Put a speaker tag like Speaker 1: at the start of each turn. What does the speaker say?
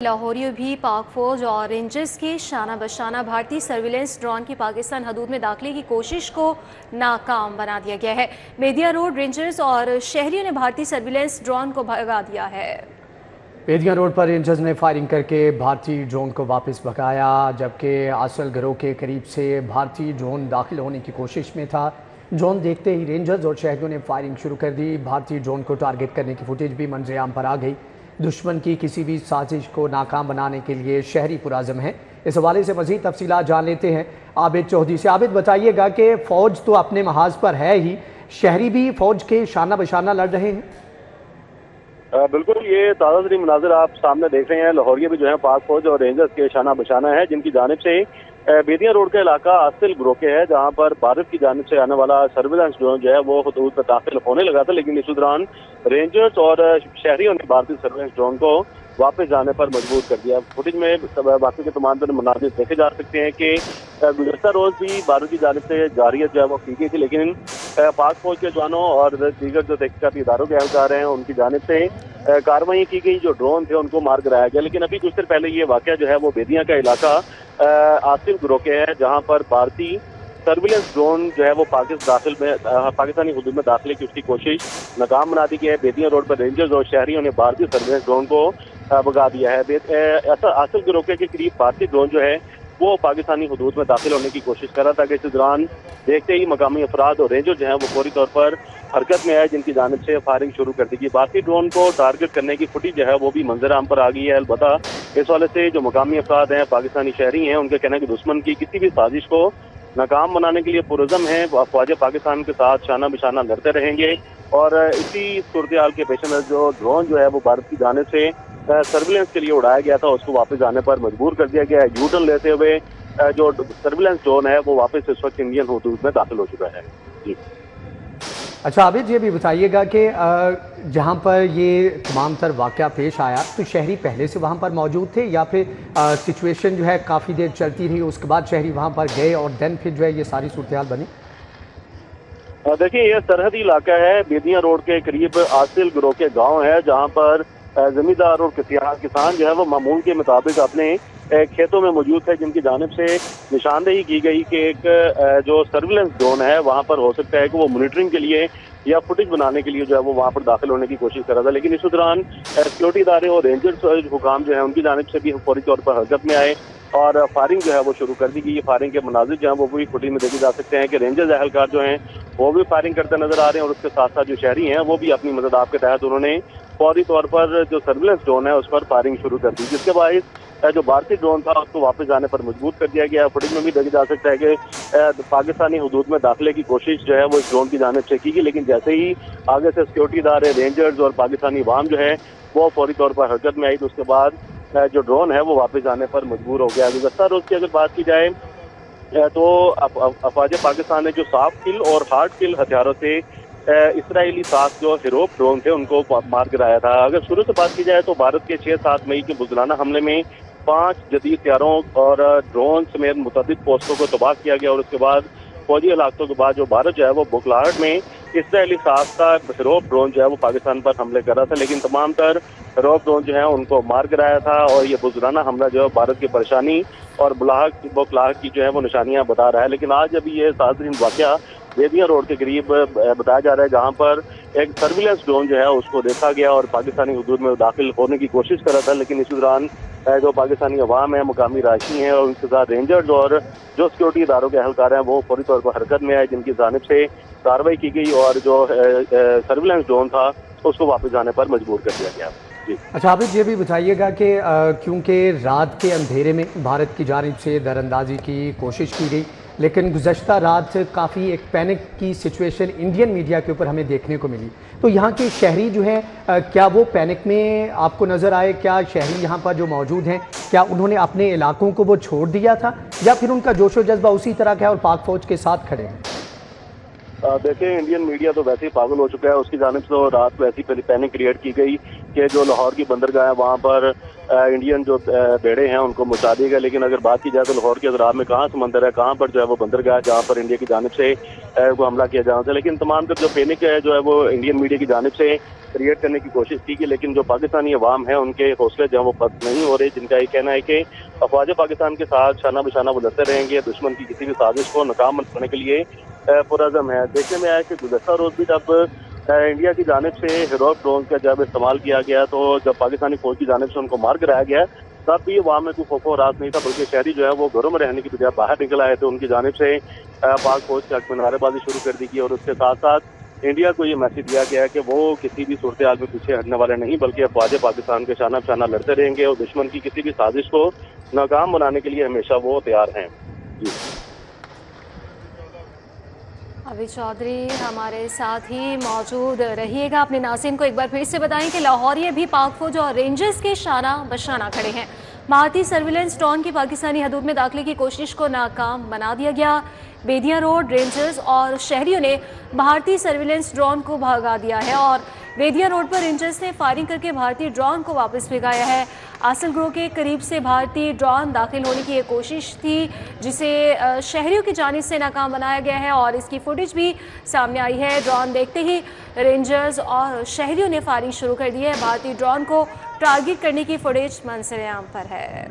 Speaker 1: लाहौरियों भी पाक फौज और रेंजर्स के शाना बशाना भारतीय सर्विलेंस ड्रोन की पाकिस्तान हदूद में दाखिले की कोशिश को नाकाम बना दिया गया है। बेदिया रोड रेंजर्स और शहरियों ने भारतीय सर्विलेंस ड्रोन को भगा दिया है।
Speaker 2: बेदिया रोड पर रेंजर्स ने फायरिंग करके भारतीय ड्रोन को वापस भगाया, जबकि आसल घरों के करीब से भारतीय ड्रोन दाखिल होने की कोशिश में था। ड्रोन देखते ही रेंजर्स और शहरियों ने फायरिंग शुरू कर दी। भारतीय ड्रोन को टारगेट करने की फुटेज भी मंजर-ए-आम पर आ गई। दुश्मन की किसी भी साजिश को नाकाम बनाने के लिए शहरी पुराज़म है। इस हवाले से मज़ीद तफसीलात जान लेते हैं आबिद चौधरी से। आबिद, बताइएगा कि फ़ौज तो अपने महाज पर है ही, शहरी भी फ़ौज के शाना बशाना लड़ रहे हैं।
Speaker 3: बिल्कुल, ये ताज़ा तरीन मनाजिर आप सामने देख रहे हैं। लाहौरिया भी जो है पाक फौज और रेंजर्स के शाना बशाना है, जिनकी जानिब से बेदिया रोड का इलाका आसिल ग्रो के है, जहां पर भारत की जानिब से आने वाला सर्विलेंस ड्रोन जो है वो हदूद पर दाखिल होने लगा था, लेकिन इस दौरान रेंजर्स और शहरियों ने भारतीय सर्विलेंस ड्रोन को वापस जाने पर मजबूर कर दिया। फुटेज में बाकी के तमाम तरह मनाजिर देखे जा सकते हैं कि गुज़श्ता रोज भी भारत की जानिब से जारियत जो है वो की गई थी, लेकिन पाक फौज के जवानों और दीगर जो तहकीकाती इदारों के एहलकार हैं उनकी जानिब से कार्रवाई की गई। जो ड्रोन थे उनको मार गिराया गया। लेकिन अभी कुछ देर पहले ये वाकया जो है वो बेदिया का इलाका आसिफ ग्रो के है, जहां पर भारतीय सर्विलेंस ड्रोन जो है वो पाकिस्तानी हुदूद में दाखिले की उसकी कोशिश नाकाम बना दी गई है। बेदिया रोड पर रेंजर्स और शहरियों ने भारतीय सर्विलेंस ड्रोन को भगा दिया है। आसिफ ग्रो के करीब भारतीय ड्रोन जो है वो पाकिस्तानी हुदूद में दाखिल होने की कोशिश कर रहा था कि इस दौरान देखते ही मकामी अफराद और रेंजर जो है वो फौरी तौर पर हरकत में आए, जिनकी जानिब से फायरिंग शुरू कर दी गई। भारतीय ड्रोन को टारगेट करने की फुटेज जो है वो भी मंजर-आम पर आ गई है। अलबत्ता इस वाले से जो मकामी अफराद हैं, पाकिस्तानी शहरी हैं, उनका कहना है कि दुश्मन की किसी भी साजिश को नाकाम बनाने के लिए पुरज़म है। फौज पाकिस्तान के साथ शाना बिशाना लड़ते रहेंगे और इसी सूरत हाल के पेश नज़र जो ड्रोन जो है वो भारत की जानिब से सर्विलेंस के लिए उड़ाया गया था, उसको वापस जाने पर मजबूर कर दिया गया है। यू टर्न लेते हुए जो सर्विलेंस ड्रोन है वो वापस इस वक्त इंडियन हुदूद में दाखिल हो चुका है। जी
Speaker 2: अच्छा आबिद, ये भी बताइएगा कि जहाँ पर ये तमाम तर वाक़या पेश आया तो शहरी पहले से वहाँ पर मौजूद थे या फिर सिचुएशन जो है काफ़ी देर चलती रही, उसके बाद शहरी वहाँ पर गए और देन फिर जो है ये सारी सूरत हाल बनी?
Speaker 3: देखिए, यह सरहदी इलाका है। बेदिया रोड के करीब आसिल ग्रो के गाँव है, जहाँ पर जमींदार और किसान जो है वो मामूल के मुताबिक अपने खेतों में मौजूद है, जिनकी जानिब से निशानदेही की गई कि एक जो सर्विलेंस ड्रोन है वहाँ पर हो सकता है कि वो मॉनिटरिंग के लिए या फुटेज बनाने के लिए जो है वो वहाँ पर दाखिल होने की कोशिश कर रहा था। लेकिन इस दौरान सिक्योरिटी इदारे और रेंजर्स हुकाम जो है उनकी जानिब से भी फौरी तौर पर हरकत में आए और फायरिंग जो है वो शुरू कर दी गई। फायरिंग के मनाजिर जो है वो भी फुटेज में देखे जा सकते हैं कि रेंजर्स एहलकार जो हैं वो भी फायरिंग करते नजर आ रहे हैं और उसके साथ साथ जो शहरी हैं वो भी अपनी मदद आपके तहत उन्होंने फौरी तौर पर जो सर्विलेंस ड्रोन है उस पर फायरिंग शुरू कर दी, जिसके बाद जो भारतीय ड्रोन था उसको वापस जाने पर मजबूर कर दिया गया। फुटेज में भी देखा जा सकता है कि पाकिस्तानी हुदूद में दाखिले की कोशिश जो है वो इस ड्रोन की जानिब से की गई, लेकिन जैसे ही आगे से सिक्योरिटी इदारे, रेंजर्स और पाकिस्तानी अवाम जो है वो फौरी तौर पर हरकत में आई, तो उसके बाद जो ड्रोन है वो वापस जाने पर मजबूर हो गया। गुज़श्ता रोज की अगर बात की जाए तो अफवाज पाकिस्तान ने जो सॉफ्ट किल और हार्ड किल हथियारों से इसराइली साथ जो हिरोप ड्रोन थे उनको मार गिराया था। अगर शुरू से बात की जाए तो भारत के 6-7 मई के बुज़दिलाना हमले में 5 जदीद हथियारों और ड्रोन समेत मुतअद्दिद पोस्टों को तबाह किया गया और उसके बाद फौजी हलाकतों के बाद जो भारत जो है वो बुखलाहट में इसराइली साथ का हिरोप ड्रोन जो है वो पाकिस्तान पर हमले कर रहा था, लेकिन तमाम तर हिरोप ड्रोन जो है उनको मार गिराया था और ये बुज़दिलाना हमला जो है भारत की परेशानी और बुखलाहट की जो है वो निशानियां बता रहा है। लेकिन आज अभी ये ताज़ा वाक़या बेदिया रोड के करीब बताया जा रहा है, जहां पर एक सर्विलेंस ड्रोन जो है उसको देखा गया और पाकिस्तानी हुदूद में दाखिल होने की कोशिश कर रहा था, लेकिन इस दौरान जो पाकिस्तानी अवाम है, मुकामी राशि हैं और उनके साथ रेंजर्स और जो सिक्योरिटी इदारों के एहलकार हैं वो फौरी तौर पर हरकत में आए, जिनकी जानिब से कार्रवाई की गई और जो सर्विलेंस ड्रोन था उसको वापस जाने पर मजबूर कर दिया गया।
Speaker 2: अच्छा आबिद, ये भी बताइएगा कि क्योंकि रात के अंधेरे में भारत की जानिब से दरअंदाजी की कोशिश की गई, लेकिन गुज़श्ता रात काफ़ी एक पैनिक की सिचुएशन इंडियन मीडिया के ऊपर हमें देखने को मिली, तो यहाँ के शहरी जो हैं क्या वो पैनिक में आपको नज़र आए? क्या शहरी यहाँ पर जो मौजूद हैं क्या उन्होंने अपने इलाकों को वो छोड़ दिया था या फिर उनका जोशो जज्बा उसी तरह का है और पाक फौज के साथ खड़े हैं?
Speaker 3: देखिए, इंडियन मीडिया तो वैसे ही पागल हो चुका है। उसकी जानिब से रात वैसी पैनिक क्रिएट की गई कि जो लाहौर की बंदरगाह है वहाँ पर इंडियन जो बेड़े हैं उनको मचा दिया गया। लेकिन अगर बात की जाए तो लाहौर के अजराब में कहाँ समंदर है, कहाँ पर जो है वो बंदरगाह है जहाँ पर इंडिया की जानिब से वो हमला किया जाना था। लेकिन तमाम जो पैनिक है जो है वो इंडियन मीडिया की जानिब से क्रिएट करने की कोशिश की गई, लेकिन जो पाकिस्तानी अवाम है उनके हौसले जो है वो पस्त नहीं हो रहे, जिनका ये कहना है कि अफवाज पाकिस्तान के साथ शाना बशाना वो लड़ते रहेंगे, दुश्मन की किसी भी साजिश को नाकाम बनाने के लिए पुरज़म है। देखने में आया कि गुज़श्ता रोज भी जब इंडिया की जानिब से हीरोइक ड्रोन का जब इस्तेमाल किया गया तो जब पाकिस्तानी फौज की जानिब से उनको मार गिराया गया तब भी वहाँ में कोई खौफ और राज नहीं था, बल्कि शहरी जो है वो घरों में रहने की बजाय बाहर निकल आए थे। उनकी जानिब से पाक फौज की हक में नारेबाजी शुरू कर दी गई और उसके साथ साथ इंडिया को ये मैसेज दिया गया है कि वो किसी भी सूरत हाल में पीछे हटने वाले नहीं, बल्कि अफवाज पाकिस्तान के शाना बशाना लड़ते रहेंगे और दुश्मन की किसी भी साजिश को नाकाम बनाने के लिए हमेशा वो तैयार हैं। जी
Speaker 1: अभी चौधरी हमारे साथ ही मौजूद रहिएगा। अपने नाज़रीन को एक बार फिर से बताएं कि लाहौरिये भी पाक फौज और रेंजर्स के शाना बशाना खड़े हैं। भारतीय सर्विलेंस ड्रोन की पाकिस्तानी हदूद में दाखिले की कोशिश को नाकाम बना दिया गया। बेदिया रोड रेंजर्स और शहरियों ने भारतीय सर्विलेंस ड्रोन को भगा दिया है और बेदिया रोड पर रेंजर्स ने फायरिंग करके भारतीय ड्रोन को वापस भिगाया है। आसल ग्रोह के करीब से भारतीय ड्रोन दाखिल होने की एक कोशिश थी जिसे शहरियों की जानिब से नाकाम बनाया गया है और इसकी फुटेज भी सामने आई है। ड्रोन देखते ही रेंजर्स और शहरियों ने फायरिंग शुरू कर दी है। भारतीय ड्रोन को टारगेट करने की फुटेज मंजर आम पर है।